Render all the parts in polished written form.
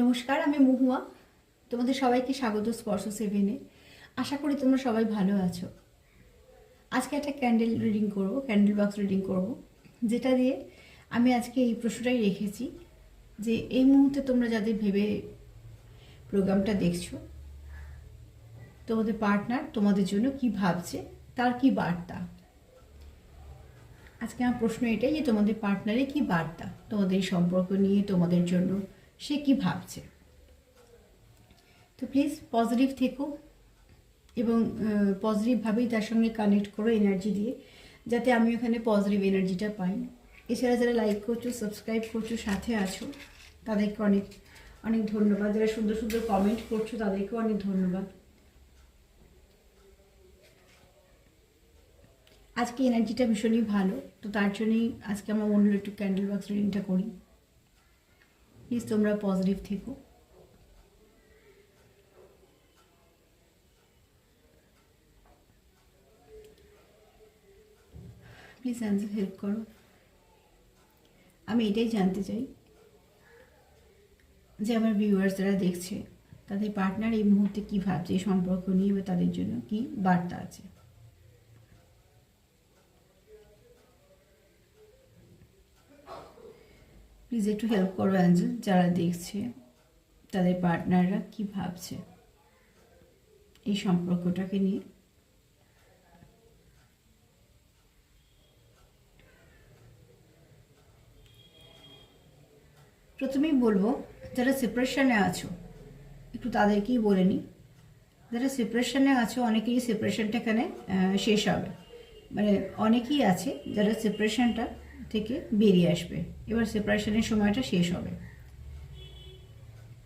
নমস্কার, আমি মহুয়া। তোমাদের সবাইকে স্বাগত স্পর্শ সেভেনে। আশা করি তোমরা সবাই ভালো আছো। আজকে একটা ক্যান্ডেল রিডিং করব, ক্যান্ডেল বক্স রিডিং করব, যেটা দিয়ে আমি আজকে এই প্রশ্নটাই রেখেছি যে এই মুহূর্তে তোমরা যাদের ভেবে প্রোগ্রামটা দেখছো, তোমাদের পার্টনার তোমাদের জন্য কি ভাবছে, তার কি বার্তা। আজকে আমার প্রশ্ন এটাই যে তোমাদের পার্টনারের কি বার্তা, তোমাদের এই সম্পর্ক নিয়ে তোমাদের জন্য সে কি ভাবছে। তো প্লিজ পজিটিভ থেকো এবং পজিটিভভাবেই তার সঙ্গে কানেক্ট করো এনার্জি দিয়ে, যাতে আমি ওখানে পজিটিভ এনার্জিটা পাই। এছাড়া যারা লাইক করছো, সাবস্ক্রাইব করছো, সাথে আছো, তাদেরকে অনেক অনেক ধন্যবাদ। যারা সুন্দর সুন্দর কমেন্ট করছো তাদেরকেও অনেক ধন্যবাদ। আজকে এনার্জিটা ভীষণই ভালো, তো তার জন্যই আজকে আমার মনে হলো একটু ক্যান্ডেল বক্স রিডিংটা করি। প্লিজ তোমরা পজিটিভ থেকো। প্লিজ অ্যান্সার হেল্প করো। আমি এটাই জানতে চাই যে আমার ভিউয়ার্স যারা দেখছে, তাদের পার্টনার এই মুহূর্তে কী ভাবছে এই সম্পর্ক নিয়ে, বা তাদের জন্য কী বার্তা আছে। প্লিজ একটু হেল্প করো অ্যাঞ্জেল, যারা দেখছে তাদের পার্টনাররা কী ভাবছে এই সম্পর্কটাকে নিয়ে। প্রথমেই বলবো, যারা সেপারেশনে আছো একটু তাদেরকেই বলে নিই। যারা সেপারেশনে আছো, অনেকেরই সেপারেশনটা এখানে শেষ হবে, মানে অনেকেই আছে যারা সেপারেশনটা থেকে বেরিয়ে আসবে, এবার সেপারেশনের সময়টা শেষ হবে।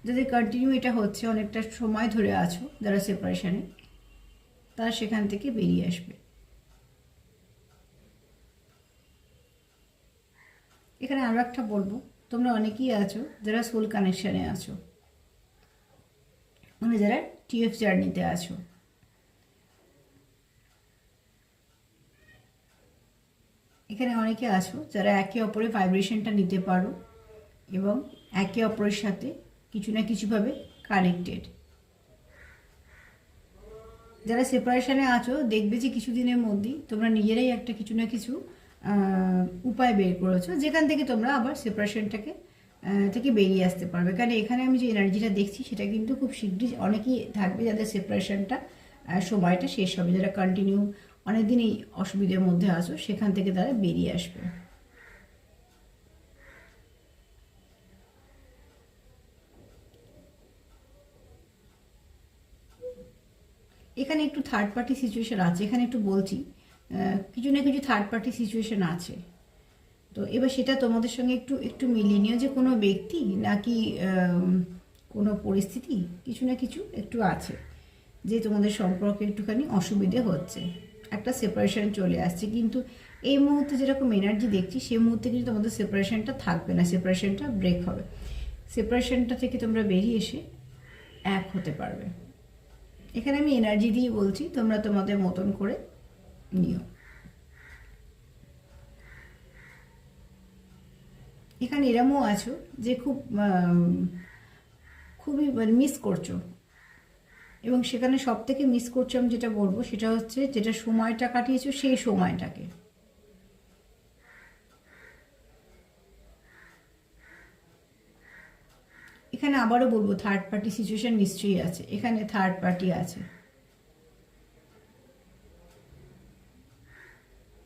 যাদের কন্টিনিউ এটা হচ্ছে, অনেকটা সময় ধরে আছো যারা সেপারেশনে, তারা সেখান থেকে বেরিয়ে আসবে। এখানে আরও একটা বলবো, তোমরা অনেকেই আছো যারা সোল কানেকশানে আছো, মানে যারা টিএফ জার্নিতে আছো। এখানে অনেকে আছো যারা একে অপরের ভাইব্রেশনটা নিতে পারো এবং একে অপরের সাথে কিছু না কিছুভাবে কানেক্টেড। যারা সেপারেশনে আছো, দেখবে যে কিছুদিনের মধ্যেই তোমরা নিজেরাই একটা কিছু না কিছু উপায় বের করেছো, যেখান থেকে তোমরা আবার সেপারেশনটাকে থেকে বেরিয়ে আসতে পারবে। কারণ এখানে আমি যে এনার্জিটা দেখছি সেটা কিন্তু খুব শীঘ্রই অনেকেই থাকবে যাদের সেপারেশনটা সময়টা শেষ হবে, যারা কন্টিনিউ অনেকদিন এই অসুবিধার মধ্যে আছো, সেখান থেকে তারা বেরিয়ে আসবে। এখানে একটু থার্ড পার্টি সিচুয়েশন আছে, এখানে একটু বলছি কিছু না কিছু থার্ড পার্টি সিচুয়েশন আছে। তো এবার সেটা তোমাদের সঙ্গে একটু একটু মিলিয়ে নিও, যে কোনো ব্যক্তি নাকি কোনো পরিস্থিতি, কিছু না কিছু একটু আছে যে তোমাদের সম্পর্কে একটুখানি অসুবিধে হচ্ছে, একটা সেপারেশন চলে আসছে। কিন্তু এই মুহূর্তে যেরকম এনার্জি দেখছি, সেই মুহূর্তে কিন্তু তোমাদের সেপারেশনটা থাকবে না, সেপারেশনটা ব্রেক হবে। সেপারেশনটা থেকে তোমরা বেরিয়ে এসে এক হতে পারবে। এখানে আমি এনার্জি দিয়ে বলছি, তোমরা তোমাদের মতন করে নিও। এখানে এরমও আছো যে খুবই মিস করছো, এবং সেখানে সব থেকে মিস করছো আমি যেটা বলবো সেটা হচ্ছে যেটা সময়টা কাটিয়েছো সেই সময়টাকে। এখানে আবারও বলবো, থার্ড পার্টি সিচুয়েশন নিশ্চয়ই আছে, এখানে থার্ড পার্টি আছে,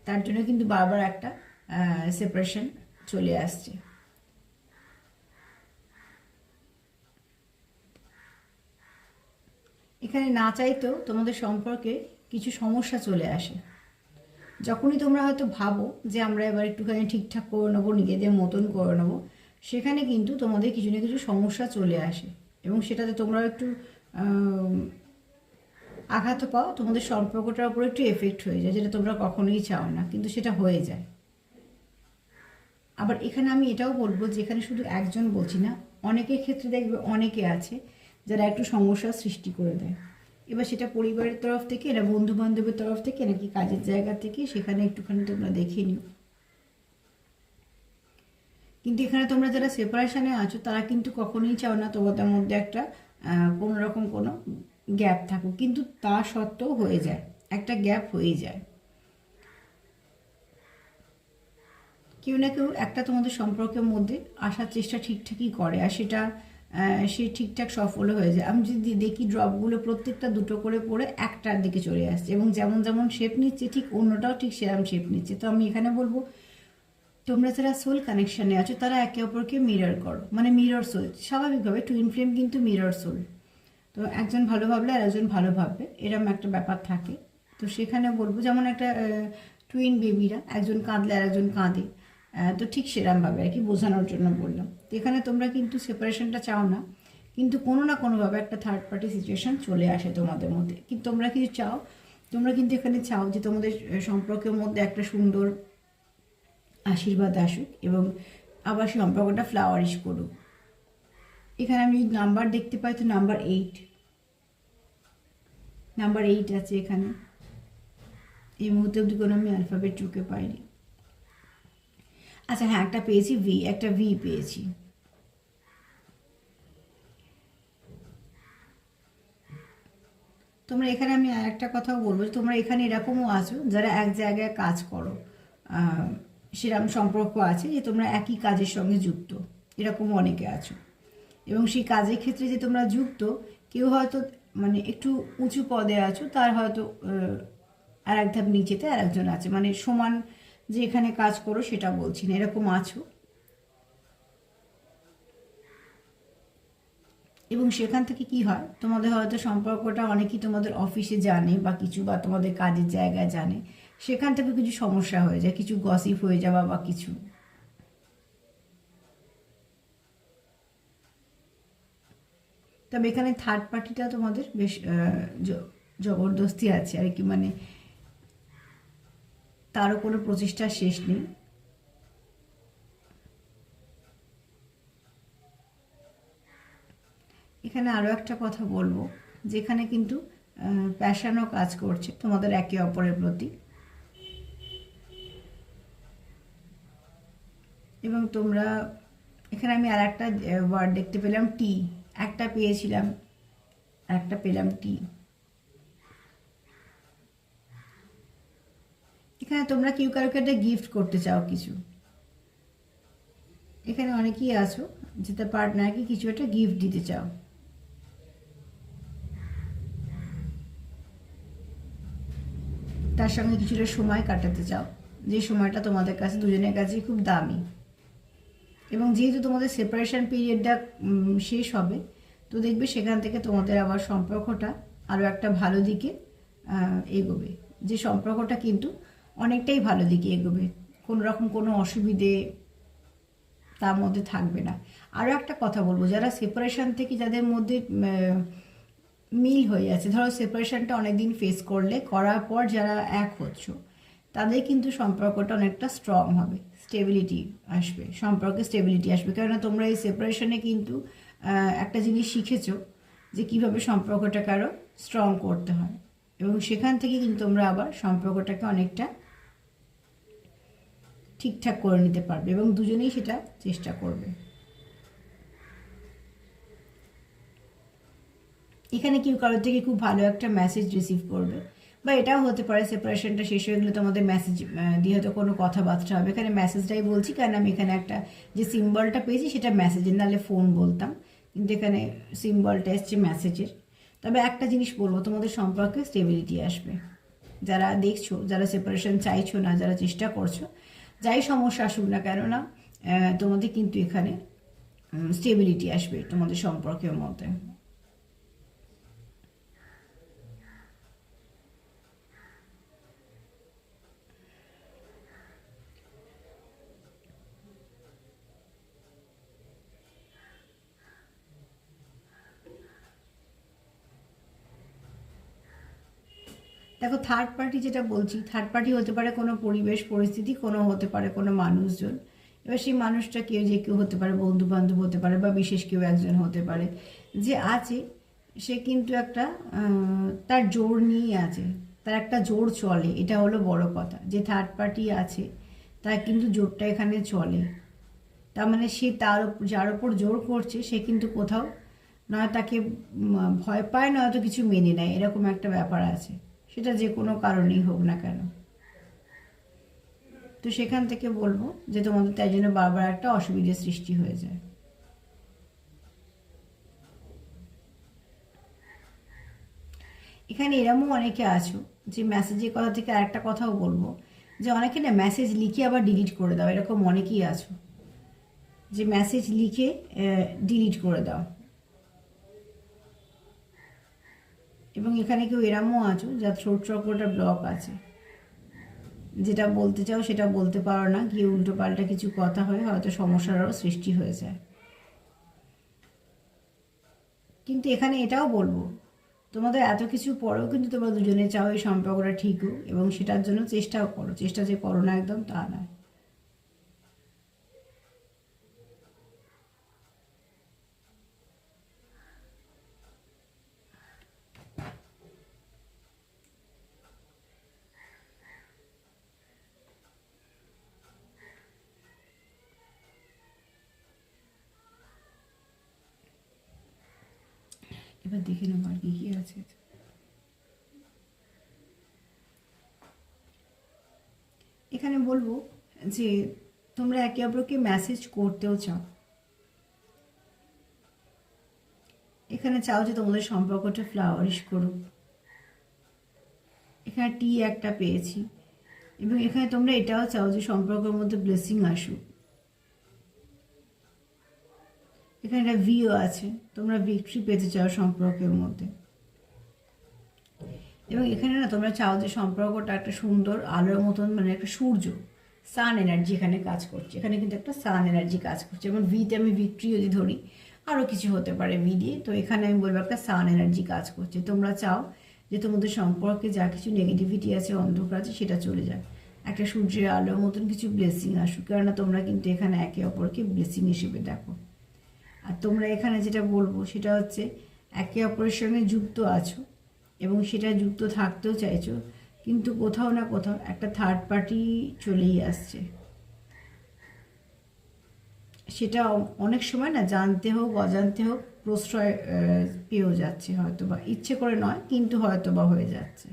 তার জন্য কিন্তু বারবার একটা সেপারেশন চলে আসছে। এখানে না চাইতেও তোমাদের সম্পর্কে কিছু সমস্যা চলে আসে। যখনই তোমরা হয়তো ভাবো যে আমরা এবার একটুখানি ঠিকঠাক করে নেবো, নিজেদের মতন করে নেবো, সেখানে কিন্তু তোমাদের কিছু না কিছু সমস্যা চলে আসে, এবং সেটাতে তোমরা একটু আঘাত পাও, তোমাদের সম্পর্কটার উপর একটু এফেক্ট হয়ে যায়, যেটা তোমরা কখনোই চাও না, কিন্তু সেটা হয়ে যায়। আবার এখানে আমি এটাও বলবো যে এখানে শুধু একজন বলছি না, অনেকের ক্ষেত্রে দেখবে অনেকে আছে যারা একটু সমস্যার সৃষ্টি করে দেয়। এবার সেটা পরিবারের তরফ থেকে, না বন্ধু বান্ধবের তরফ থেকে, নাকি কাজের জায়গা থেকে, সেখানে একটুখানি তোমরা দেখে নিও। কিন্তু এখানে তোমরা যারা সেপারেশনে আছো তারা কিন্তু কখনোই চাও না তোমাদের মধ্যে একটা কোনো রকম কোনো গ্যাপ থাকুক, কিন্তু তা সত্ত্বেও হয়ে যায়, একটা গ্যাপ হয়ে যায়। কেউ না কেউ একটা তোমাদের সম্পর্কের মধ্যে আসার চেষ্টা ঠিকঠাকই করে, আর সেটা সে ঠিকঠাক সফল হয়ে যায়। আমি যদি দেখি ড্রপগুলো প্রত্যেকটা দুটো করে পড়ে একটার দিকে চলে আসছে, এবং যেমন যেমন শেপ নিচ্ছে ঠিক অন্যটাও ঠিক সেরকম শেপ নিচ্ছে। তো আমি এখানে বলবো তোমরা যারা সোল কানেকশানে আছো তারা একে অপরকে মিরর করো, মানে মিরর সোল। স্বাভাবিকভাবে টুইন ফ্লেম কিন্তু মিরর সোল। তো একজন ভালো ভাবলে আর একজন ভালো ভাববে, এরকম একটা ব্যাপার থাকে। তো সেখানে বলবো যেমন একটা টুইন বেবিরা একজন কাঁদলে আর একজন কাঁদে, তো ঠিক সেরকমভাবে আর কি বোঝানোর জন্য বললাম। তো এখানে তোমরা কিন্তু সেপারেশনটা চাও না, কিন্তু কোনো না কোনোভাবে একটা থার্ড পার্টি সিচুয়েশন চলে আসে তোমাদের মধ্যে। কিন্তু তোমরা কিছু চাও, তোমরা কিন্তু এখানে চাও যে তোমাদের সম্পর্কের মধ্যে একটা সুন্দর আশীর্বাদ আসুক এবং আবার সম্পর্কটা ফ্লাওয়ারিশ করুক। এখানে আমি নাম্বার দেখতে পাই, তো নাম্বার 8, নাম্বার 8 আছে এখানে। এই মুহূর্তে অবধি কোনো আমি অ্যালফাবেট চুকে পাইনি। আচ্ছা হ্যাঁ, একটা পেয়েছি ভি, একটা ভি পেয়েছি। তোমরা এখানে আমি আর একটা কথাও বলবো, তোমরা এখানে এরকমও আছো যারা এক জায়গায় কাজ করো, সেরকম সম্পর্ক আছে যে তোমরা একই কাজের সঙ্গে যুক্ত, এরকমও অনেকে আছো। এবং সেই কাজের ক্ষেত্রে যে তোমরা যুক্ত, কেউ হয়তো মানে একটু উঁচু পদে আছো, তার হয়তো আর এক ধাপ নিচেতে আর একজন আছে, মানে সমান যে এখানে কাজ করো সেটা বলছি না, এরকম আছো। এবং সেখান থেকে কি হয়, তোমাদের হয়তো সম্পর্কটা অনেকেই তোমাদের অফিসে জানে বা কিছু, বা তোমাদের কাজের জায়গায় জানে, সেখান থেকে কিছু সমস্যা হয়ে যায়, কিছু গসিপ হয়ে যাওয়া বা কিছু। তবে এখানে থার্ড পার্টিটা তোমাদের বেশ জবরদস্তি আছে আর কি, মানে তারও কোনো প্রচেষ্টার শেষ নেই। এখানে আরও একটা কথা বলবো, যেখানে কিন্তু প্যাশনও কাজ করছে তোমাদের একে অপরের প্রতি, এবং তোমরা এখানে আমি আর একটা ওয়ার্ড দেখতে পেলাম টি, একটা পেয়েছিলাম একটা পেলাম টি। এখানে তোমরা কেউ কারোকে একটা গিফট করতে চাও কিছু, এখানে অনেকেই আছো যেটা পার্টনারকে কিছু একটা গিফট দিতে চাও। তার সঙ্গে কিছুটা সময় কাটাতে চাও, যে সময়টা তোমাদের কাছে দুজনের কাছে খুব দামি। এবং যেহেতু তোমাদের সেপারেশন পিরিয়ডটা শেষ হবে, তো দেখবে সেখান থেকে তোমাদের আবার সম্পর্কটা আরও একটা ভালো দিকে এগোবে, যে সম্পর্কটা কিন্তু অনেকটাই ভালো দিকে এগোবে, কোনো রকম কোনো অসুবিধে তার মধ্যে থাকবে না। আরও একটা কথা বলবো, যারা সেপারেশন থেকে যাদের মধ্যে মিল হয়ে যাচ্ছে, ধরো সেপারেশনটা অনেকদিন ফেস করার পর যারা এক হচ্ছ, তাদের কিন্তু সম্পর্কটা অনেকটা স্ট্রং হবে, স্টেবিলিটি আসবে, সম্পর্কে স্টেবিলিটি আসবে। কেননা তোমরা এই সেপারেশনে কিন্তু একটা জিনিস শিখেছো যে কীভাবে সম্পর্কটাকে আরও স্ট্রং করতে হয়, এবং সেখান থেকে কিন্তু তোমরা আবার সম্পর্কটাকে অনেকটা ঠিকঠাক করে নিতে পারবে, এবং দুজনেই সেটা চেষ্টা করবে। এখানে কেউ কারোর থেকে খুব ভালো একটা মেসেজ রিসিভ করবে, বা এটাও হতে পারে সেপারেশনটা শেষ হয়ে গেলে তোমাদের মেসেজ দিয়ে হয়তো কোনো কথাবার্তা হবে। এখানে মেসেজটাই বলছি কারণ আমি এখানে একটা যে সিম্বলটা পেয়েছি সেটা মেসেজের, নাহলে ফোন বলতাম, কিন্তু এখানে সিম্বলটা এসছে মেসেজের। তবে একটা জিনিস বলবো, তোমাদের সম্পর্কে স্টেবিলিটি আসবে। যারা দেখছো, যারা সেপারেশন চাইছো না, যারা চেষ্টা করছো, যাই সমস্যা আসুক না কেন না, তোমাদের কিন্তু এখানে স্টেবিলিটি আসবে তোমাদের সম্পর্কের মধ্যে। দেখো থার্ড পার্টি যেটা বলছি, থার্ড পার্টি হতে পারে কোনো পরিবেশ পরিস্থিতি, কোনো হতে পারে কোনো মানুষজন। এবার সেই মানুষটা কেউ যে কেউ হতে পারে, বন্ধু বান্ধব হতে পারে, বা বিশেষ কেউ একজন হতে পারে, যে আছে সে কিন্তু একটা তার জোর নিয়েই আছে, তার একটা জোর চলে, এটা হলো বড় কথা। যে থার্ড পার্টি আছে তার কিন্তু জোরটা এখানে চলে, তার মানে সে যার ওপর জোর করছে সে কিন্তু কোথাও নয় তাকে ভয় পায়, নয়তো কিছু মেনে নেয়, এরকম একটা ব্যাপার আছে, সেটা যে কোনো কারণেই হোক না কেন। তো সেখান থেকে বলবো যে তোমাদের তাই জন্য বারবার একটা অসুবিধার সৃষ্টি হয়ে যায়। এখানে এরমও অনেকে আছো যে মেসেজের কথা থেকে আরেকটা কথাও বলবো, যে অনেকে না মেসেজ লিখে আবার ডিলিট করে দাও, এরকম অনেকেই আছো যে মেসেজ লিখে ডিলিট করে দাও। এবং এখানে কেউ এরমও আছো যার থ্রোট চক্রটা ব্লক আছে, যেটা বলতে চাও সেটা বলতে পারো না, গিয়ে উল্টো পাল্টা কিছু কথা হয়ে হয়তো সমস্যারও সৃষ্টি হয়ে যায়। কিন্তু এখানে এটাও বলবো, তোমাদের এত কিছু পরেও কিন্তু তোমরা দুজনে চাও এই সম্পর্কটা ঠিক হোক, এবং সেটার জন্য চেষ্টাও করো, চেষ্টা যে করো না একদম তা নয়। এবার দেখে নেবো আর কি কি আছে। এখানে বলবো যে তোমরা একে অপরকে মেসেজ করতেও চাও, এখানে চাও যে তোমাদের সম্পর্কটা ফ্লাওয়ারিশ করুক। এখানে টি একটা পেয়েছি, এবং এখানে তোমরা এটাও চাও যে সম্পর্কের মধ্যে ব্লেসিং আসুক। এখানে একটা ভিও আছে, তোমরা ভিক্টরি পেতে চাও সম্পর্কের মধ্যে। এবং এখানে না তোমরা চাও যে সম্পর্কটা একটা সুন্দর আলোর মতন, মানে একটা সূর্য, সান এনার্জি এখানে কাজ করছে, এখানে কিন্তু একটা সান এনার্জি কাজ করছে। এবং ভিতে আমি ভিক্টরি যদি ধরি, আরও কিছু হতে পারে ভি দিয়ে, তো এখানে আমি বলবো একটা সান এনার্জি কাজ করছে। তোমরা চাও যে তোমাদের সম্পর্কে যা কিছু নেগেটিভিটি আছে, অন্ধকার আছে, সেটা চলে যায়, একটা সূর্যের আলোর মতন কিছু ব্লেসিং আসুক। কেননা তোমরা কিন্তু এখানে একে অপরকে ব্লেসিং হিসেবে দেখো। আর তোমরা এখানে যেটা বলবো সেটা হচ্ছে একে অপরের সঙ্গে যুক্ত আছো, এবং সেটা যুক্ত থাকতেও চাইছো, কিন্তু কোথাও না কোথাও একটা থার্ড পার্টি চলেই আসছে। সেটা অনেক সময় না জানতে হোক অজান্তে হোক প্রশ্রয় পেয়েও যাচ্ছে, হয়তো বা ইচ্ছে করে নয়, কিন্তু হয়তো বা হয়ে যাচ্ছে।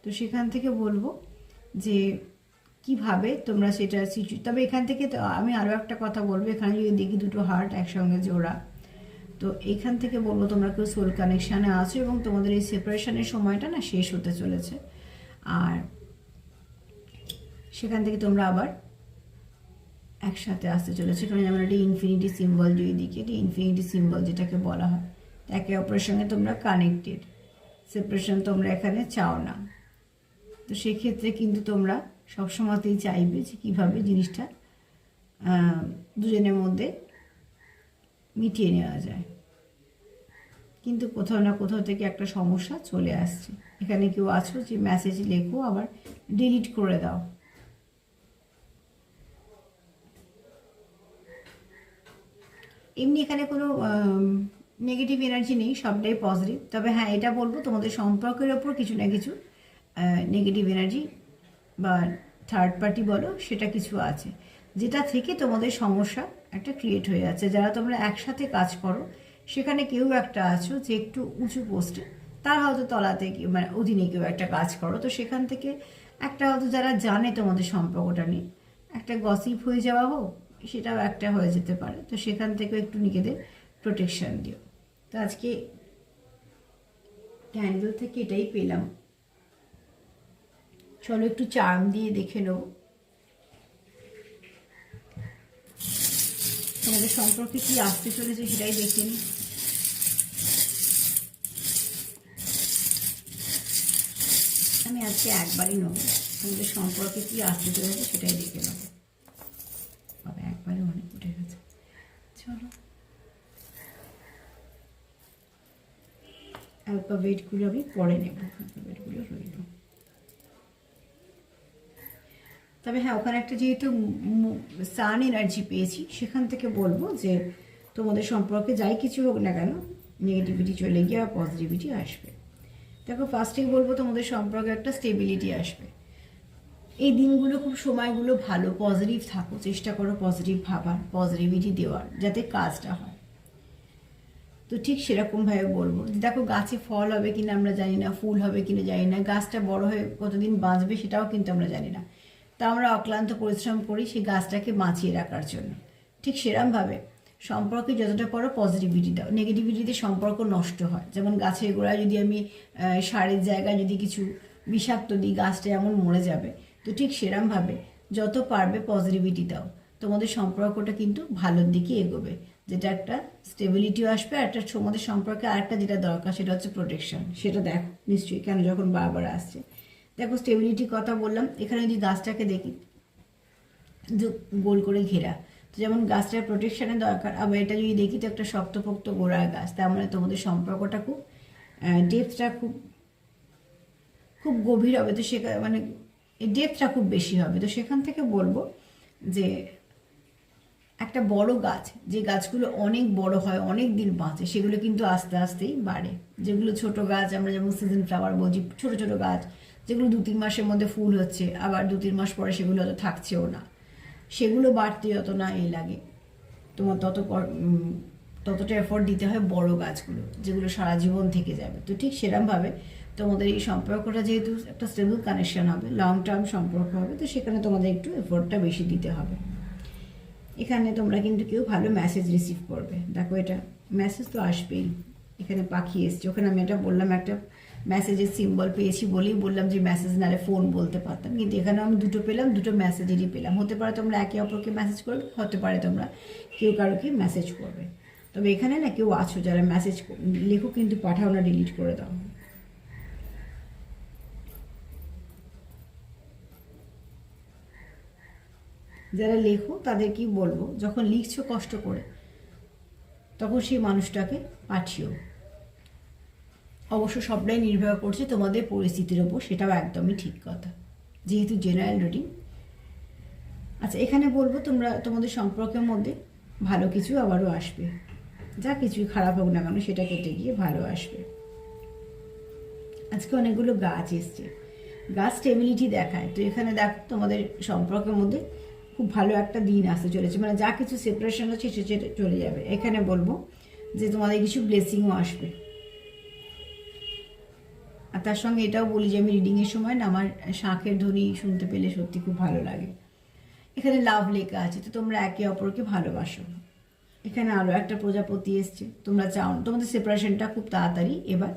তো সেখান থেকে বলবো যে কিভাবে তোমরা সেটা তবে এখান থেকে তো আমি আরও একটা কথা বলবো, এখানে যদি দেখি দুটো হার্ট একসঙ্গে জোড়া, তো এখান থেকে বলবো তোমরা কেউ সোল কানেকশানে আছো, এবং তোমাদের এই সেপারেশনের সময়টা না শেষ হতে চলেছে। আর সেখান থেকে তোমরা আবার একসাথে আসতে চলেছে, কারণ যেমন একটা ইনফিনিটি সিম্বল যদি দিকে, এটি ইনফিনিটি সিম্বল যেটাকে বলা হয়, একে অপরের সঙ্গে তোমরা কানেক্টেড, সেপারেশন তোমরা এখানে চাও না। তো সেক্ষেত্রে কিন্তু তোমরা সবসময়তেই চাইবে যে কীভাবে জিনিসটা দুজনের মধ্যে মিটিয়ে নেওয়া যায়, কিন্তু কোথাও না কোথাও থেকে একটা সমস্যা চলে আসছে। এখানে কেউ আছো যে মেসেজ লেখো আবার ডিলিট করে দাও। এমনি এখানে কোনো নেগেটিভ এনার্জি নেই, সবটাই পজিটিভ। তবে হ্যাঁ, এটা বলবো তোমাদের সম্পর্কের ওপর কিছু না কিছু নেগেটিভ এনার্জি বা থার্ড পার্টি বলো, সেটা কিছু আছে, যেটা থেকে তোমাদের সমস্যা একটা ক্রিয়েট হয়ে যাচ্ছে। যারা তোমরা একসাথে কাজ করো, সেখানে কেউ একটা আছো যে একটু উঁচু পোস্টে, তার হয়তো তলাতে মানে অধীনে কেউ একটা কাজ করো, তো সেখান থেকে একটা হয়তো যারা জানে তোমাদের সম্পর্কটা নিয়ে একটা গসিপ হয়ে যাওয়া হোক, সেটাও একটা হয়ে যেতে পারে। তো সেখান থেকেও একটু নিজেদের প্রোটেকশান দিও। তো আজকে ক্যান্ডেল থেকে এটাই পেলাম। চলো একটু চার্ম দিয়ে দেখে নেব তোমাদের সম্পর্কে কি আসতে চলেছে, সেটাই দেখে নিই। আমি আজকে একবারই নেব, তোমাদের সম্পর্কে কি আসতে চলেছে সেটাই দেখে নেব। বাবা, একবারে অনেক উঠে গেছে। চলো অ্যালফাবেটগুলো আমি পরে নেব, অ্যালফাবেটগুলো রইল। তবে হ্যাঁ, ওখানে একটা যেহেতু সান এনার্জি পেয়েছি, সেখান থেকে বলবো যে তোমাদের সম্পর্কে যাই কিছু হোক না কেন, নেগেটিভিটি চলে গিয়ে আর পজিটিভিটি আসবে। দেখো, ফার্স্টেই বলবো তোমাদের সম্পর্কে একটা স্টেবিলিটি আসবে। এই দিনগুলো খুব সময়গুলো ভালো, পজিটিভ থাকো, চেষ্টা করো পজিটিভ ভাবার, পজিটিভিটি দেওয়ার, যাতে কাজটা হয়। তো ঠিক সেরকমভাবে বলবো যে দেখো, গাছে ফল হবে কিনা আমরা জানি না, ফুল হবে কিনা জানি না, গাছটা বড় হয়ে কতদিন বাঁচবে সেটাও কিন্তু আমরা জানি না। তা আমরা অক্লান্ত পরিশ্রম করি সেই গাছটাকে বাঁচিয়ে রাখার জন্য। ঠিক সেরকমভাবে সম্পর্কে যতটা পারো পজিটিভিটি দাও, নেগেটিভিটিতে সম্পর্ক নষ্ট হয়। যেমন গাছের গোড়ায় যদি আমি সারের জায়গায় যদি কিছু বিষাক্ত দিই, গাছটা এমন মরে যাবে। তো ঠিক সেরকমভাবে যত পারবে পজিটিভিটি দাও, তোমাদের সম্পর্কটা কিন্তু ভালোর দিকে এগোবে, যেটা একটা স্টেবিলিটিও আসবে। আর একটা তোমাদের সম্পর্কে আরেকটা যেটা দরকার সেটা হচ্ছে প্রোটেকশন। সেটা দেখো নিশ্চয়ই, কেন যখন বারবার আসছে। দেখো স্টেবিলিটির কথা বললাম, এখানে যদি গাছটাকে দেখি গোল করে ঘেরা, তো যেমন গাছটার প্রোটেকশনের দরকার, আবার এটা যদি দেখি তো একটা শক্তপোক্ত গোড়ার গাছ, তার মানে তোমাদের সম্পর্কটা খুব ডেপথটা খুব খুব গভীর হবে। তো সেখানে মানে ডেপথটা খুব বেশি হবে। তো সেখান থেকে বলবো যে একটা বড় গাছ, যে গাছগুলো অনেক বড় হয়, অনেক দিন বাঁচে, সেগুলো কিন্তু আস্তে আস্তেই বাড়ে। যেগুলো ছোট গাছ, আমরা যেমন সিজন ফ্লাওয়ার বলছি, ছোট ছোট গাছ যেগুলো 2-3 মাসের মধ্যে ফুল হচ্ছে, আবার 2-3 মাস পরে সেগুলো হয়তো থাকছেও না, সেগুলো বাড়তে যত না লাগে তোমার ততটা এফোর্ট দিতে হয় বড় গাছগুলো, যেগুলো সারা জীবন থেকে যাবে। তো ঠিক সেরকমভাবে তোমাদের এই সম্পর্কটা যেহেতু একটা স্টেবল কানেকশন হবে, লং টার্ম সম্পর্ক হবে, তো সেখানে তোমাদের একটু এফোর্টটা বেশি দিতে হবে। এখানে তোমরা কিন্তু কেউ ভালো মেসেজ রিসিভ করবে। দেখো এটা মেসেজ তো আসবেই, এখানে পাখি এসছে, ওখানে আমি এটা বললাম একটা মেসেজের সিম্বল পেয়েছি বলেই বললাম যে মেসেজ নালে ফোন বলতে পারতাম, কিন্তু এখানে আমি দুটো পেলাম, দুটো মেসেজেরই পেলাম। হতে পারে তোমরা একে অপরকে মেসেজ করবে, হতে পারে তোমরা কেউ কারোকে মেসেজ করবে। তবে এখানে না কেউ আছো যারা মেসেজ লেখো, কিন্তু পাঠাও না, ডিলিট করে দাও। যারা লেখো তাদের কি বলবো, যখন লিখছো কষ্ট করে, তখন সেই মানুষটাকে পাঠিও। অবশ্য সবটাই নির্ভর করছে তোমাদের পরিস্থিতির ওপর, সেটাও একদমই ঠিক কথা, যেহেতু জেনারেল রিডিং। আচ্ছা, এখানে বলবো তোমরা তোমাদের সম্পর্কের মধ্যে ভালো কিছু আবারও আসবে, যা কিছুই খারাপ হোক না কেন সেটা কেটে গিয়ে ভালো আসবে। আজকে অনেকগুলো গাছ এসছে, গাছ স্টেবিলিটি দেখায়। তো এখানে দেখো তোমাদের সম্পর্কের মধ্যে খুব ভালো একটা দিন আসতে চলেছে, মানে যা কিছু সেপারেশন আছে সেটা চলে যাবে। এখানে বলবো যে তোমাদের কিছু ব্লেসিংও আসবে। আর তার সঙ্গে এটাও বলি যে আমি রিডিংয়ের সময় না আমার শাঁখের ধ্বনি শুনতে পেলে সত্যি খুব ভালো লাগে। এখানে লাভ লেখা আছে, তো তোমরা একে অপরকে ভালোবাসো। এখানে আরও একটা প্রজাপতি এসছে, তোমরা চাও তোমাদের সেপারেশনটা খুব তাড়াতাড়ি এবার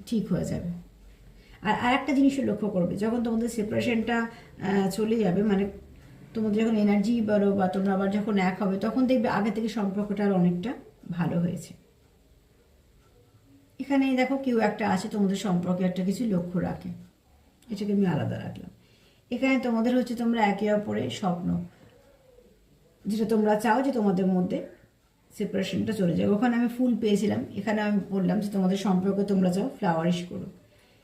ঠিক হয়ে যাবে। আর একটা জিনিসও লক্ষ্য করবে, যখন তোমাদের সেপারেশনটা চলে যাবে, মানে তোমাদের যখন এনার্জি বাড়ো বা তোমরা আবার যখন এক হবে, তখন দেখবে আগে থেকে সম্পর্কটা আর অনেকটা ভালো হয়েছে। এখানে দেখো কেউ একটা আছে তোমাদের সম্পর্কে একটা কিছু লক্ষ্য রাখে, এটাকে আমি আলাদা রাখলাম। এখানে তোমাদের হচ্ছে তোমরা একে অপরের স্বপ্ন, যেটা তোমরা চাও যে তোমাদের মধ্যে সেপারেশনটা চলে যায়। ওখানে আমি ফুল পেয়েছিলাম, এখানে আমি বললাম যে তোমাদের সম্পর্কে তোমরা চাও ফ্লাওয়ারিশ করো।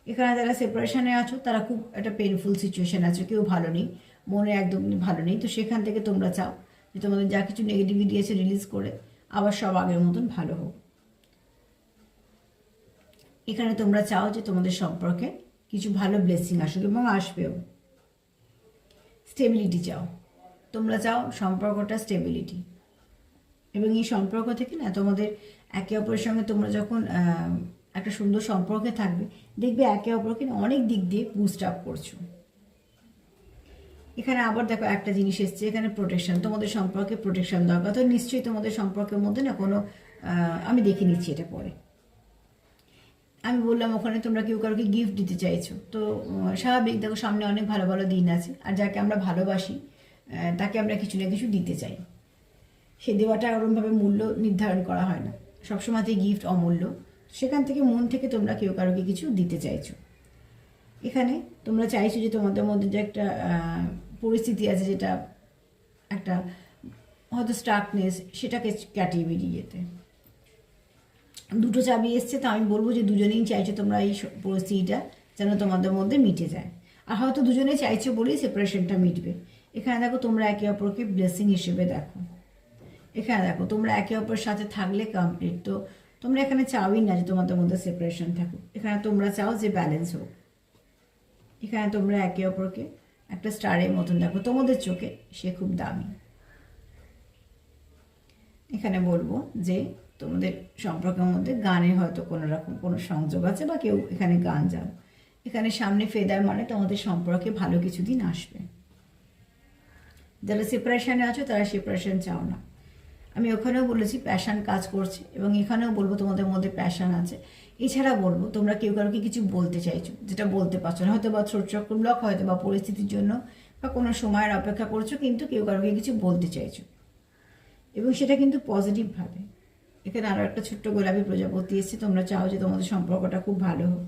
এখানে যারা সেপারেশনে আছো তারা খুব একটা পেনফুল সিচুয়েশান আছো, কেউ ভালো নেই, মনে একদম ভালো নেই। তো সেখান থেকে তোমরা চাও যে তোমাদের যা কিছু নেগেটিভিটি আছে রিলিজ করে আবার সব আগের মতন ভালো হোক। এখানে তোমরা চাও যে তোমাদের সম্পর্কে কিছু ভালো ব্লেসিং আসুক, এবং আসবেও। স্টেবিলিটি চাও, তোমরা চাও সম্পর্কটা স্টেবিলিটি, এবং এই সম্পর্ক থেকে না তোমাদের একে অপরের সঙ্গে তোমরা যখন একটা সুন্দর সম্পর্কে থাকবে, দেখবে একে অপরকে অনেক দিক দিয়ে বুস্ট আপ করছো। এখানে আবার দেখো একটা জিনিস এসছে, এখানে প্রোটেকশন, তোমাদের সম্পর্কে প্রোটেকশন দরকার। তো নিশ্চয়ই তোমাদের সম্পর্কের মধ্যে না কোনো আমি দেখে নিচ্ছি এটা পরে। আমি বললাম ওখানে তোমরা কেউ কারোকে গিফট দিতে চাইছো, তো স্বাভাবিক, দেখো সামনে অনেক ভালো ভালো দিন আছে, আর যাকে আমরা ভালোবাসি তাকে আমরা কিছু না কিছু দিতে চাই। সে দেওয়াটা ওরকমভাবে মূল্য নির্ধারণ করা হয় না, সবসময়তেই গিফট অমূল্য। সেখান থেকে মন থেকে তোমরা কেউ কারোকে কিছু দিতে চাইছো। এখানে তোমরা চাইছো যে তোমাদের মধ্যে যে একটা পরিস্থিতি আছে, যেটা একটা হয়তো স্টাকনেস, সেটাকে কাটিয়ে বেরিয়ে যেতে। দুটো চাবি এসছে, তো আমি বলবো যে দুজনেই চাইছো তোমরা এই পরিস্থিতিটা যেন তোমাদের মধ্যে মিটে যায়, আর হয়তো দুজনেই চাইছো বলেই সেপারেশনটা মিটবে। এখানে দেখো তোমরা একে অপরকে ব্লেসিং হিসেবে দেখো। এখানে দেখো তোমরা একে অপরের সাথে থাকলে কমপ্লিট, তো তোমরা এখানে চাওই না যে তোমাদের মধ্যে সেপারেশন থাকুক, এখানে তোমরা চাও যে ব্যালেন্স হোক। এখানে তোমরা একে অপরকে একটা স্টারের মতন, দেখো তোমাদের চোখে সে খুব দামি। এখানে বলবো যে তোমাদের সম্পর্কের মধ্যে গানের হয়তো কোনো রকম কোনো সংযোগ আছে, বা কেউ এখানে গান যাও। এখানে সামনে ফেদার মানে তোমাদের সম্পর্কে ভালো কিছু দিন আসবে। যারা সেপারেশনে আছো তারা সেপারেশন চাও না। আমি ওখানেও বলেছি প্যাশান কাজ করছে, এবং এখানেও বলবো তোমাদের মধ্যে প্যাশান আছে। এছাড়া বলবো তোমরা কেউ কারোকে কিছু বলতে চাইছো, যেটা বলতে পারছো না, হয়তো বা থ্রোট চক্র ব্লক, হয়তো বা পরিস্থিতির জন্য, বা কোনো সময়ের অপেক্ষা করছো, কিন্তু কেউ কারোকে কিছু বলতে চাইছো, এবং সেটা কিন্তু পজিটিভভাবে। এখানে আরও একটা ছোট্ট গোলাপি প্রজাপতি এসছে, তোমরা চাও যে তোমাদের সম্পর্কটা খুব ভালো হোক।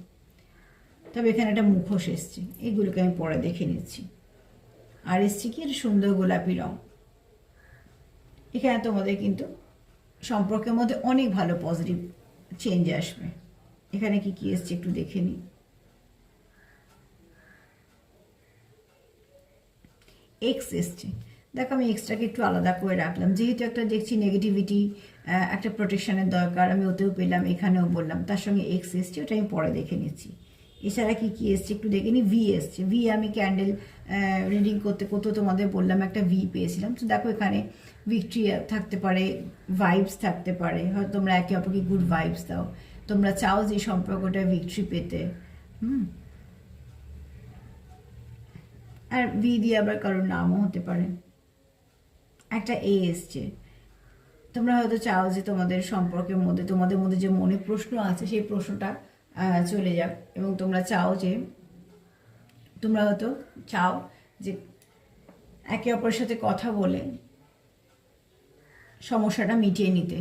তবে এখানে একটা মুখোশ এসছে, এইগুলোকে আমি পরে দেখে নিচ্ছি। আর এসছে কি একটা সুন্দর গোলাপি রং। এখানে তোমাদের কিন্তু সম্পর্কের মধ্যে অনেক ভালো পজিটিভ চেঞ্জ আসবে। এখানে কি কি এসছে একটু দেখে নিই। এক্স এসছে, দেখো আমি এক্সট্রাকে একটু আলাদা করে রাখলাম, যেহেতু একটা দেখছি নেগেটিভিটি, একটা প্রোটেকশনের দরকার, আমি ওতেও পেলাম, এখানেও বললাম, তার সঙ্গে এক্স এসছে, ওটা আমি পরে দেখে নিচ্ছি। এছাড়া কি কি এসছে একটু দেখে নিই। ভি এসছে, ভি আমি ক্যান্ডেল রিডিং করতে করতে তোমাদের বললাম একটা ভি পেয়েছিলাম। তো দেখো এখানে ভিক্টরি থাকতে পারে, ভাইবস থাকতে পারে, হয়তো তোমরা একে অপরকে গুড ভাইবস দাও, তোমরা চাও যে সম্পর্কটা ভিক্টরি পেতে। আর ভি দিয়ে আবার কারোর নামও হতে পারে। একটা এ এসছে, তোমরা হয়তো চাও যে তোমাদের সম্পর্কের মধ্যে, তোমাদের মধ্যে যে মনে প্রশ্ন আছে সেই প্রশ্নটা চলে যাক, এবং তোমরা চাও যে, তোমরা হয়তো চাও যে একে অপরের সাথে কথা বলে সমস্যাটা মিটিয়ে নিতে।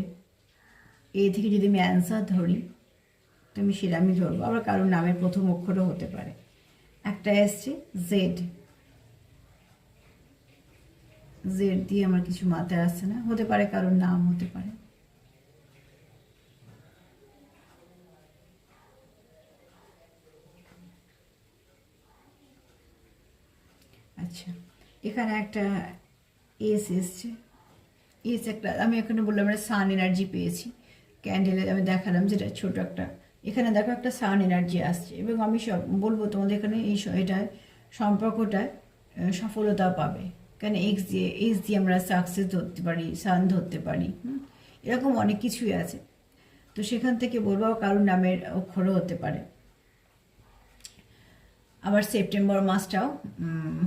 এ থেকে যদি আমি অ্যান্সার ধরি, তো আমি সেটা আমি ধরবো। আবার কারোর নামের প্রথম অক্ষরও হতে পারে। একটা এসছে জেড, জেড দিয়ে আমার কিছু মাথায় আসছে না, হতে পারে কারোর নাম হতে পারে। আচ্ছা, এখানে একটা এস এসছে, এস একটা, আমি এখানে বললাম একটা সান এনার্জি পেয়েছি। ক্যান্ডেলে আমি দেখালাম যেটা ছোট একটা, এখানে দেখো একটা সান এনার্জি আসছে, এবং আমি সব বলবো তোমাদের এখানে এই এটায় সম্পর্কটায় সফলতা পাবে। কেন এক্স দিয়ে আমরা সাকসেস ধরতে পারি, সান ধরতে পারি, এরকম অনেক কিছুই আছে। তো সেখান থেকে বলবো কারোর নামের অক্ষরও হতে পারে। আবার সেপ্টেম্বর মাসটাও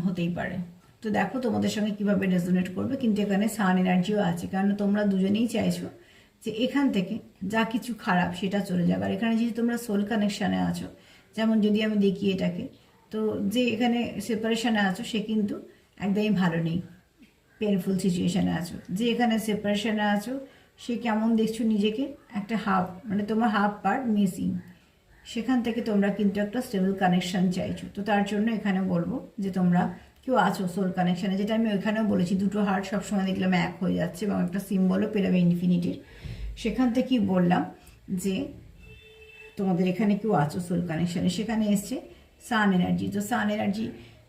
হতেই পারে। তো দেখো তোমাদের সঙ্গে কিভাবে রেজোনেট করবে। কিন্তু এখানে সান এনার্জিও আছে, কারণ তোমরা দুজনেই চাইছো যে এখান থেকে যা কিছু খারাপ সেটা চলে যাবে। আর এখানে যেহেতু তোমরা সোল কানেকশানে আছো, যেমন যদি আমি দেখি এটাকে, তো যে এখানে সেপারেশনে আছো সে কিন্তু একদমই ভালো নেই, পেনফুল সিচুয়েশানে আছো। যে এখানে সেপারেশনে আছো সে কেমন দেখছো নিজেকে, একটা হাফ, মানে তোমার হাফ পার্ট মিসিং। সেখান থেকে তোমরা কিন্তু একটা স্টেবল কানেকশান চাইছো। তো তার জন্য এখানে বলবো যে তোমরা কেউ আছো সোল কানেকশানে, যেটা আমি ওইখানেও বলেছি, দুটো হার্ট সবসময় দেখলাম এক হয়ে যাচ্ছে, এবং একটা সিম্বলও পেলাম ইনফিনিটির। সেখান থেকেই বললাম যে তোমাদের এখানে কেউ আছো সোল কানেকশানে। সেখানে এসছে সান এনার্জি। তো সান এনার্জি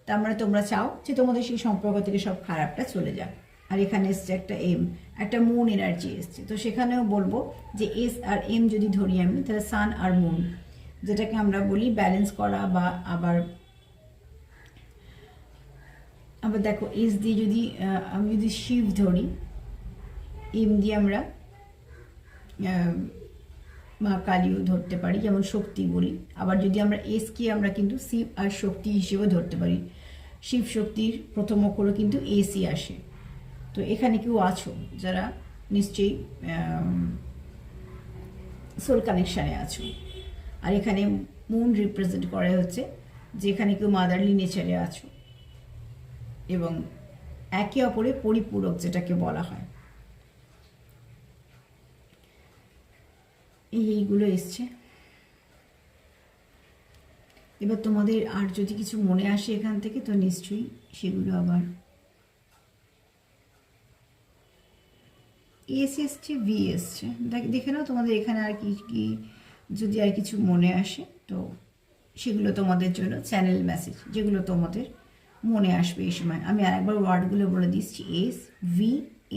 তার মানে তোমরা চাও যে তোমাদের সেই সম্পর্ক থেকে সব খারাপটা চলে যাক। আর এখানে এসছে একটা এম, একটা মুন এনার্জি এসছে। তো সেখানেও বলবো যে এস আর এম যদি ধরি আমি, তাহলে সান আর মুন, যেটাকে আমরা বলি ব্যালেন্স করা। বা আবার দেখো এস দিয়ে যদি আমি যদি শিব ধরি, এম দিয়ে আমরা মা কালীও ধরতে পারি, যেমন শক্তি বলি। আবার যদি আমরা এসকে আমরা কিন্তু শিব আর শক্তি হিসেবে ধরতে পারি। শিব শক্তির প্রথম অক্ষরও কিন্তু এসই আসে। তো এখানে কেউ আছো যারা নিশ্চয়ই সোল কানেকশানে আছো। আর এখানে মুন রিপ্রেজেন্ট করা হচ্ছে যেখানে কেউ মাদারলি নেচারে আছো, এবং একে অপরে পরিপূরক যেটাকে বলা হয়। এইগুলো এসছে। এবার তোমাদের আর যদি কিছু মনে আসে এখান থেকে, তো নিশ্চয়ই সেগুলো আবার। এস এসছে, ভি এসছে, দেখে নাও তোমাদের এখানে আর কি কি যদি আর কিছু মনে আসে, তো সেগুলো তোমাদের জন্য চ্যানেল মেসেজ, যেগুলো তোমাদের মনে আসবে এই সময়। আমি আরেকবার ওয়ার্ডগুলো বলে দিচ্ছি, এস, ভি,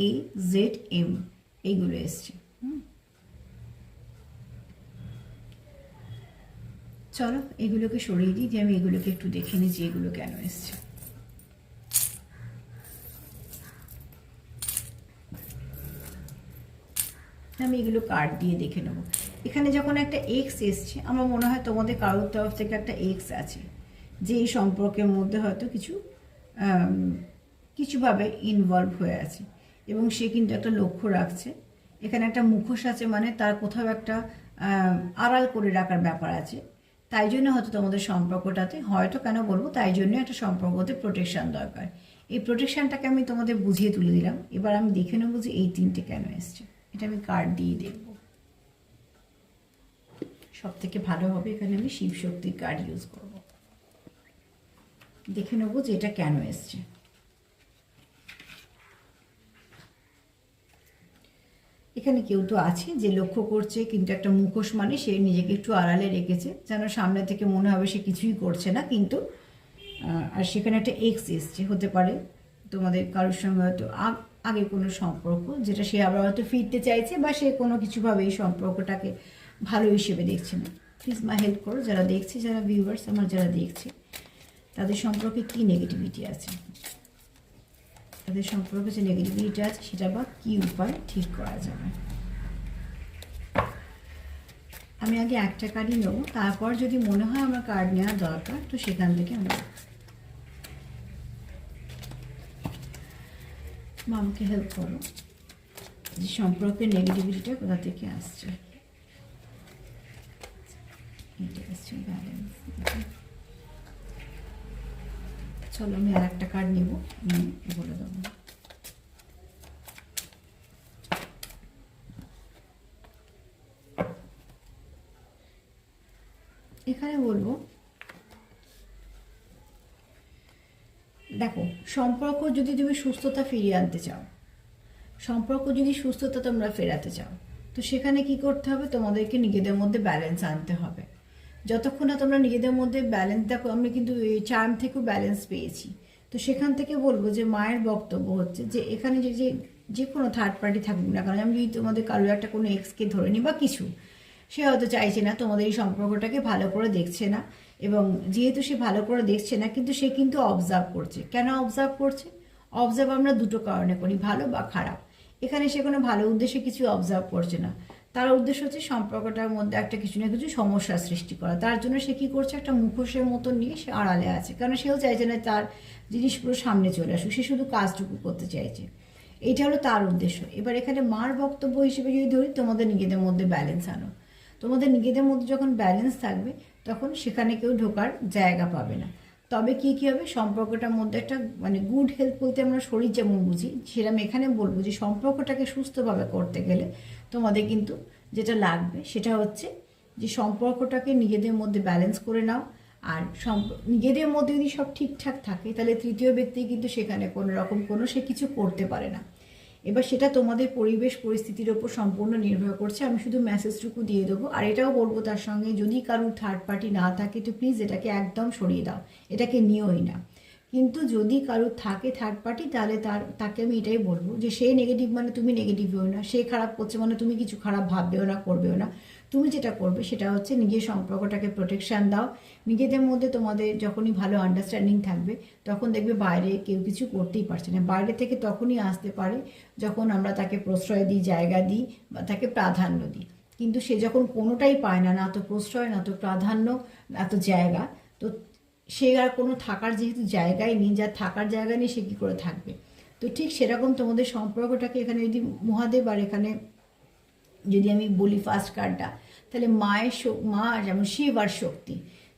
এ, জেড, এম, এইগুলো এসছে। চলো এগুলোকে সরিয়ে দিই, যে আমি এগুলোকে একটু দেখে নিই যে এগুলো কেন এসছে। আমি এগুলো কার্ড দিয়ে দেখে নেব। এখানে যখন একটা এক্স এসছে, আমার মনে হয় তোমাদের কারোর তরফ থেকে একটা এক্স আছে, যে এই সম্পর্কের মধ্যে হয়তো কিছুভাবে ইনভলভ হয়ে আছে, এবং সে কিন্তু একটা লক্ষ্য রাখছে। এখানে একটা মুখোশ আছে, মানে তার কোথাও একটা আড়াল করে রাখার ব্যাপার আছে। তাই জন্য হয়তো তোমাদের সম্পর্কটাতে, হয়তো কেন বলবো, তাই জন্য একটা সম্পর্কতে প্রোটেকশন দরকার। এই প্রোটেকশনটাকে আমি তোমাদের বুঝিয়ে তুলে দিলাম। এবার আমি দেখে নেবো যে এই তিনটে কেন এসছে। এটা আমি কার্ড দিয়ে দেখব। সব থেকে ভালো হবে এখানে আমি শিব শক্তির কার্ড ইউজ করব। দেখে নেবো যে এটা কেন এসছে। এখানে কেউ তো আছে যে লক্ষ্য করছে, কিন্তু একটা মুখোশ, মানে সে নিজেকে একটু আড়ালে রেখেছে, যেন সামনে থেকে মনে হবে সে কিছুই করছে না, কিন্তু আর সেখানে একটা এক্স এসছে। হতে পারে তোমাদের কারোর সঙ্গে হয়তো আগে কোনো সম্পর্ক, যেটা সে আবার হয়তো ফিরতে চাইছে, বা সে কোনো কিছুভাবে এই সম্পর্কটাকে ভালো হিসেবে দেখছে না। প্লিজ মা হেল্প করো, যারা দেখছে, যারা ভিউয়ার্স আমার যারা দেখছে, তাদের সম্পর্কে কী নেগেটিভিটি আছে, তাদের সম্পর্কে যে নেগেটিভিটি আছে সেটা বা কী উপায় ঠিক করা যাবে। আমি আগে একটা কার্ডই নেব, তারপর যদি মনে হয় আমার কার্ড নেওয়া দরকার তো সেখান থেকে আমি মামকে হেল্প করো, যে সম্পর্কের নেগেটিভিটিটা কোথা থেকে আসছে। এটা আসছে ব্যালেন্স। চলো আমি আর একটা কার্ড নেব, বলে দেবো। এখানে বলবো, দেখো, সম্পর্ক যদি তুমি সুস্থতা ফিরিয়ে আনতে চাও, সম্পর্ক যদি সুস্থতা তোমরা ফেরাতে চাও, তো সেখানে কি করতে হবে, তোমাদেরকে নিজেদের মধ্যে ব্যালেন্স আনতে হবে। যতক্ষণ না তোমরা নিজেদের মধ্যে ব্যালেন্স, দেখো আমি কিন্তু এই চার্ম থেকেও ব্যালেন্স পেয়েছি। তো সেখান থেকে বলবো যে মায়ের বক্তব্য হচ্ছে যে এখানে যে কোনো থার্ড পার্টি থাকুক না কারণ, আমি যদি তোমাদের কারো একটা কোনো এক্সকে ধরে নিই বা কিছু, সে হয়তো চাইছে না, তোমাদের এই সম্পর্কটাকে ভালো করে দেখছে না, এবং যেহেতু সে ভালো করে দেখছে না, কিন্তু সে কিন্তু অবজার্ভ করছে। কেন অবজার্ভ করছে? অবজার্ভ আমরা দুটো কারণে করি, ভালো বা খারাপ। এখানে সে কোনো ভালো উদ্দেশ্যে কিছু অবজার্ভ করছে না, তার উদ্দেশ্য হচ্ছে সম্পর্কটার মধ্যে একটা কিছু না কিছু সমস্যা সৃষ্টি করা। তার জন্য সে কী করছে, একটা মুখোশের মতন নিয়ে সে আড়ালে আছে, কারণ সেও চাইছে না তার জিনিসগুলো সামনে চলে আসুক, সে শুধু কাজটুকু করতে চাইছে। এইটা হলো তার উদ্দেশ্য। এবার এখানে মার বক্তব্য হিসেবে যদি ধরি, তোমাদের নিজেদের মধ্যে ব্যালেন্স আনো। তোমাদের নিজেদের মধ্যে যখন ব্যালেন্স থাকবে, তখন সেখানে কেউ ঢোকার জায়গা পাবে না। তবে কী হবে, সম্পর্কটার মধ্যে একটা মানে গুড হেলথ বলতে আমরা শরীর যেমন বুঝি, সেরকম এখানে বলবো যে সম্পর্কটাকে সুস্থভাবে করতে গেলে তোমাদের কিন্তু যেটা লাগবে সেটা হচ্ছে যে সম্পর্কটাকে নিজেদের মধ্যে ব্যালেন্স করে নাও। আর নিজেদের মধ্যে যদি সব ঠিকঠাক থাকে, তাহলে তৃতীয় ব্যক্তি কিন্তু সেখানে কোনো রকম সে কিছু করতে পারে না। এবার সেটা তোমাদের পরিবেশ পরিস্থিতির ওপর সম্পূর্ণ নির্ভর করছে। আমি শুধু মেসেজটুকু দিয়ে দেবো। আর এটাও বলবো তার সঙ্গে, যদি কারোর থার্ড পার্টি না থাকে তো প্লিজ এটাকে একদম সরিয়ে দাও, এটাকে নিওই না। কিন্তু যদি কারোর থাকে থার্ড পার্টি, তাহলে তাকে আমি এটাই বলবো যে সে নেগেটিভ মানে তুমি নেগেটিভ হও না, সে খারাপ করছে মানে তুমি কিছু খারাপ ভাববেও না, করবেও না। তুমি যেটা করবে সেটা হচ্ছে নিজের সম্পর্কটাকে প্রোটেকশান দাও। নিজেদের মধ্যে তোমাদের যখনই ভালো আন্ডারস্ট্যান্ডিং থাকবে, তখন দেখবে বাইরে কেউ কিছু করতেই পারছে না। বাইরে থেকে তখনই আসতে পারে যখন আমরা তাকে প্রশ্রয় দিই, জায়গা দিই বা তাকে প্রাধান্য দিই। কিন্তু সে যখন কোনোটাই পায় না, না তো প্রশ্রয়, না তো প্রাধান্য, না তো জায়গা, তো সে আর কোনো থাকার যেহেতু জায়গায় নেই, যার থাকার জায়গা নেই সে কী করে থাকবে। তো ঠিক সেরকম তোমাদের সম্পর্কটাকে এখানে যদি মহাদেব, আর এখানে যদি আমি বলি ফার্স্ট কার্ডটা, তাহলে মা যেমন শিব আর শক্তি,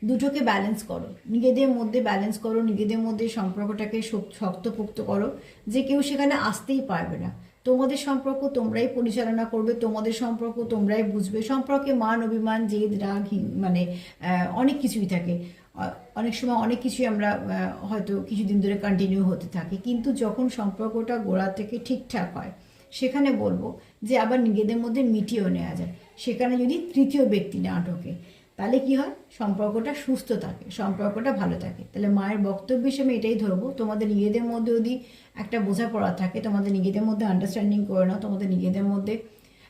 দুটোকে ব্যালেন্স করো, নিজেদের মধ্যে ব্যালেন্স করো, নিজেদের মধ্যে সম্পর্কটাকে শক্তপোক্ত করো, যে কেউ সেখানে আসতেই পারবে না। তোমাদের সম্পর্ক তোমরাই পরিচালনা করবে, তোমাদের সম্পর্ক তোমরাই বুঝবে। সম্পর্কে মান অভিমান, জেদ, রাগ, মানে অনেক কিছুই থাকে। অনেক সময় অনেক কিছুই আমরা হয়তো কিছুদিন ধরে কন্টিনিউ হতে থাকে, কিন্তু যখন সম্পর্কটা গোড়া থেকে ঠিকঠাক হয়, সেখানে বলবো যে আবার নিজেদের মধ্যে মিটিয়েও নেওয়া যায়। সেখানে যদি তৃতীয় ব্যক্তি না ঢোকে, তাহলে কি হয়, সম্পর্কটা সুস্থ থাকে, সম্পর্কটা ভালো থাকে। তাহলে মায়ের বক্তব্য হিসেবে এটাই ধরবো, তোমাদের নিজেদের মধ্যে যদি একটা বোঝাপড়া থাকে, তোমাদের নিজেদের মধ্যে আন্ডারস্ট্যান্ডিং করে নাও, তোমাদের নিজেদের মধ্যে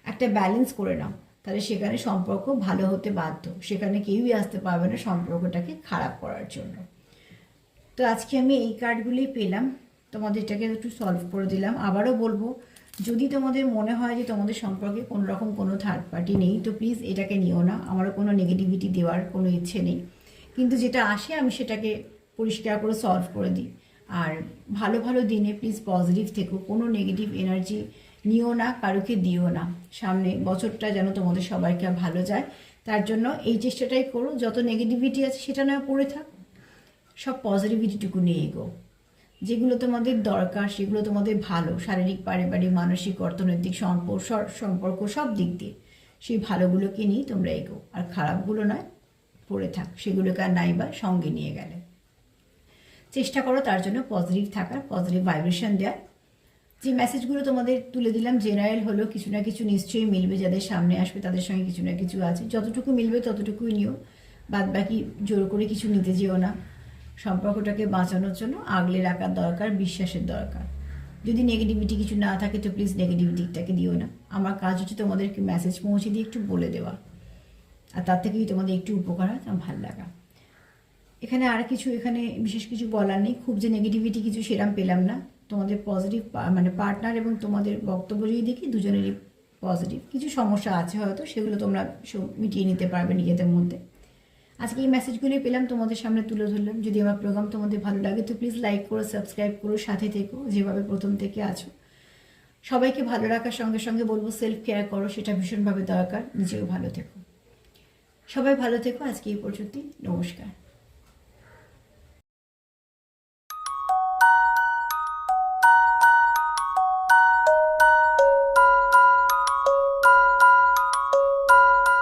একটা ব্যালেন্স করে নাও, তাহলে সেখানে সম্পর্ক ভালো হতে বাধ্য। সেখানে কেউই আসতে পারবে না সম্পর্কটাকে খারাপ করার জন্য। তো আজকে আমি এই কার্ডগুলি পেলাম, তোমাদের এটাকে একটু সলভ করে দিলাম। আবারও বলবো, যদি তোমাদের মনে হয় যে তোমাদের সম্পর্কে কোনো রকম কোনো থার্ড পার্টি নেই, তো প্লিজ এটাকে নিও না। আমারও কোনো নেগেটিভিটি দেওয়ার কোনো ইচ্ছে নেই, কিন্তু যেটা আসে আমি সেটাকে পরিষ্কার করে সলভ করে দিই। আর ভালো ভালো দিনে প্লিজ পজিটিভ থেকো, কোনো নেগেটিভ এনার্জি নিও না, কারোকে দিও না। সামনে বছরটা যেন তোমাদের সবাইকে ভালো যায়, তার জন্য এই চেষ্টাটাই করো। যত নেগেটিভিটি আছে সেটা না পড়ে থাক, সব পজিটিভিটিটুকু নিয়ে এগো। যেগুলো তোমাদের দরকার, সেগুলো তোমাদের ভালো, শারীরিক, পারিবারিক, মানসিক, অর্থনৈতিক, সম্পর্ক সব দিক দিয়ে সেই ভালোগুলোকে নিয়ে তোমরা এগো। আর খারাপগুলো নয় পড়ে থাক, সেগুলোকে আর নাইবা সঙ্গে নিয়ে গেলে। চেষ্টা করো তার জন্য পজিটিভ থাকার, পজিটিভ ভাইব্রেশন দেওয়ার। যে মেসেজগুলো তোমাদের তুলে দিলাম জেনারেল হলো, কিছু না কিছু নিশ্চয়ই মিলবে। যাদের সামনে আসবে তাদের সঙ্গে কিছু না কিছু আছে, যতটুকু মিলবে ততটুকুই নিও, বাদ বাকি জোর করে কিছু নিতে যেও না। সম্পর্কটাকে বাঁচানোর জন্য আগলে রাখার দরকার, বিশ্বাসের দরকার। যদি নেগেটিভিটি কিছু না থাকে তো প্লিজ নেগেটিভিটিটাকে দিও না। আমার কাজ হচ্ছে তোমাদেরকে মেসেজ পৌঁছে দিয়ে একটু বলে দেওয়া, আর তার থেকেই তোমাদের একটু উপকার হয়, আমার ভালো লাগা। এখানে আর কিছু, এখানে বিশেষ কিছু বলার নেই। খুব যে নেগেটিভিটি কিছু সেরাম পেলাম না। তোমাদের পজিটিভ মানে পার্টনার এবং তোমাদের বক্তব্য যদি দেখি দুজনেরই পজিটিভ। কিছু সমস্যা আছে হয়তো, সেগুলো তোমরা সব মিটিয়ে নিতে পারবে নিজেদের মধ্যে। আজকে এই মেসেজগুলোই পেলাম, তোমাদের সামনে তুলে ধরলাম। যদি আমার প্রোগ্রাম তোমাদের ভালো লাগে তো প্লিজ লাইক করো, সাবস্ক্রাইব করো, সাথে থেকো যেভাবে প্রথম থেকে আছো। সবাইকে ভালো রাখার সঙ্গে সঙ্গে বলবো সেলফ কেয়ার করো, সেটা ভীষণভাবে দরকার। নিজেও ভালো থেকো, সবাই ভালো থেকো। আজকে এই পর্যন্তই, নমস্কার।